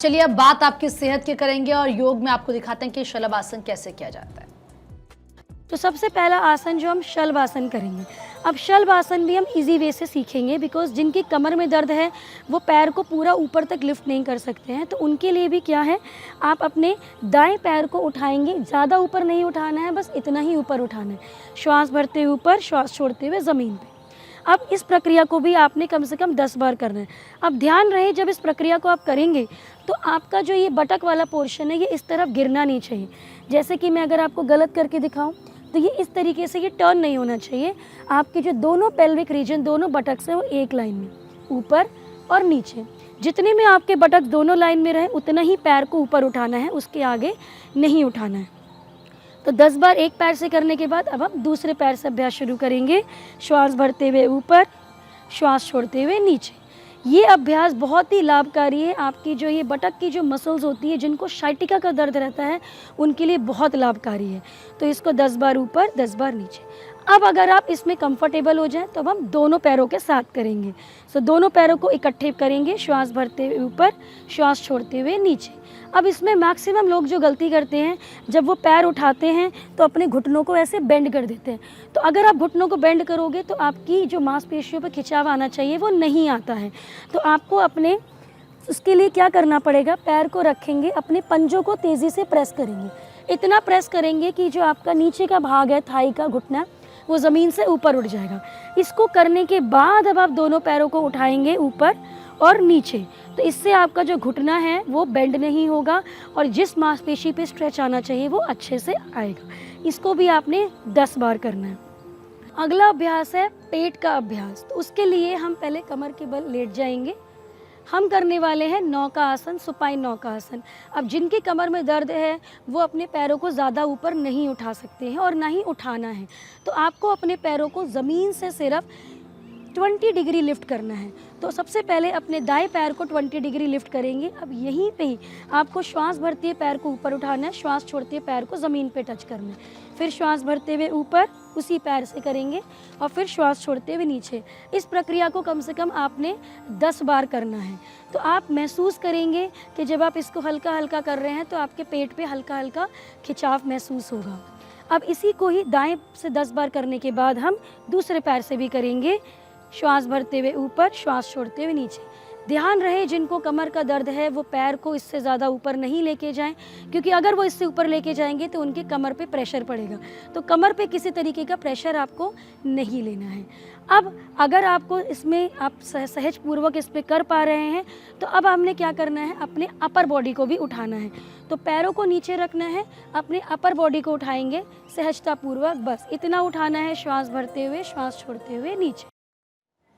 चलिए अब बात आपकी सेहत की करेंगे और योग में आपको दिखाते हैं कि शलभ आसन कैसे किया जाता है। तो सबसे पहला आसन जो हम शल्भ आसन करेंगे। अब शल्भ आसन भी हम इजी वे से सीखेंगे बिकॉज जिनकी कमर में दर्द है वो पैर को पूरा ऊपर तक लिफ्ट नहीं कर सकते हैं, तो उनके लिए भी क्या है, आप अपने दाएं पैर को उठाएंगे, ज़्यादा ऊपर नहीं उठाना है, बस इतना ही ऊपर उठाना है। श्वास भरते हुए ऊपर, श्वास छोड़ते हुए ज़मीन पे। अब इस प्रक्रिया को भी आपने कम से कम 10 बार करना है। अब ध्यान रहे जब इस प्रक्रिया को आप करेंगे तो आपका जो ये बटक वाला पोर्शन है ये इस तरफ गिरना नहीं चाहिए। जैसे कि मैं अगर आपको गलत करके दिखाऊं तो ये इस तरीके से ये टर्न नहीं होना चाहिए। आपके जो दोनों पेल्विक रीजन, दोनों बटक्स हैं वो एक लाइन में, ऊपर और नीचे। जितने में आपके बटक दोनों लाइन में रहे उतना ही पैर को ऊपर उठाना है, उसके आगे नहीं उठाना है। तो 10 बार एक पैर से करने के बाद अब हम दूसरे पैर से अभ्यास शुरू करेंगे। श्वास भरते हुए ऊपर, श्वास छोड़ते हुए नीचे। ये अभ्यास बहुत ही लाभकारी है। आपकी जो ये बटक की जो मसल्स होती है, जिनको शाइटिका का दर्द रहता है, उनके लिए बहुत लाभकारी है। तो इसको 10 बार ऊपर, 10 बार नीचे। अब अगर आप इसमें कंफर्टेबल हो जाएं तो अब हम दोनों पैरों के साथ करेंगे। सो दोनों पैरों को इकट्ठे करेंगे, श्वास भरते हुए ऊपर, श्वास छोड़ते हुए नीचे। अब इसमें मैक्सिमम लोग जो गलती करते हैं, जब वो पैर उठाते हैं तो अपने घुटनों को ऐसे बेंड कर देते हैं। तो अगर आप घुटनों को बेंड करोगे तो आपकी जो मांसपेशियों पर खिंचाव आना चाहिए वो नहीं आता है। तो आपको अपने उसके लिए क्या करना पड़ेगा, पैर को रखेंगे, अपने पंजों को तेज़ी से प्रेस करेंगे। इतना प्रेस करेंगे कि जो आपका नीचे का भाग है, थाई का घुटना, वो ज़मीन से ऊपर उठ जाएगा। इसको करने के बाद अब आप दोनों पैरों को उठाएंगे ऊपर और नीचे। तो इससे आपका जो घुटना है वो बेंड नहीं होगा और जिस मांसपेशी पे स्ट्रेच आना चाहिए वो अच्छे से आएगा। इसको भी आपने 10 बार करना है। अगला अभ्यास है पेट का अभ्यास। तो उसके लिए हम पहले कमर के बल लेट जाएंगे। हम करने वाले हैं नौका आसन, सुपाइन नौका आसन। अब जिनकी कमर में दर्द है वो अपने पैरों को ज़्यादा ऊपर नहीं उठा सकते हैं और ना ही उठाना है। तो आपको अपने पैरों को ज़मीन से सिर्फ 20 डिग्री लिफ्ट करना है। तो सबसे पहले अपने दाएं पैर को 20 डिग्री लिफ्ट करेंगे। अब यहीं पे ही आपको श्वास भरते हुए पैर को ऊपर उठाना है, श्वास छोड़ते हुए पैर को ज़मीन पे टच करना है। फिर श्वास भरते हुए ऊपर उसी पैर से करेंगे और फिर श्वास छोड़ते हुए नीचे। इस प्रक्रिया को कम से कम आपने 10 बार करना है। तो आप महसूस करेंगे कि जब आप इसको हल्का हल्का कर रहे हैं तो आपके पेट पे हल्का हल्का खिंचाव महसूस होगा। अब इसी को ही दाएं से 10 बार करने के बाद हम दूसरे पैर से भी करेंगे। श्वास भरते हुए ऊपर, श्वास छोड़ते हुए नीचे। ध्यान रहे जिनको कमर का दर्द है वो पैर को इससे ज़्यादा ऊपर नहीं लेके जाएं, क्योंकि अगर वो इससे ऊपर लेके जाएंगे तो उनके कमर पे प्रेशर पड़ेगा। तो कमर पे किसी तरीके का प्रेशर आपको नहीं लेना है। अब अगर आपको इसमें आप सहज पूर्वक इस पर कर पा रहे हैं तो अब हमने क्या करना है, अपने अपर बॉडी को भी उठाना है। तो पैरों को नीचे रखना है, अपने अपर बॉडी को उठाएंगे सहजतापूर्वक, बस इतना उठाना है। श्वास भरते हुए, श्वास छोड़ते हुए नीचे।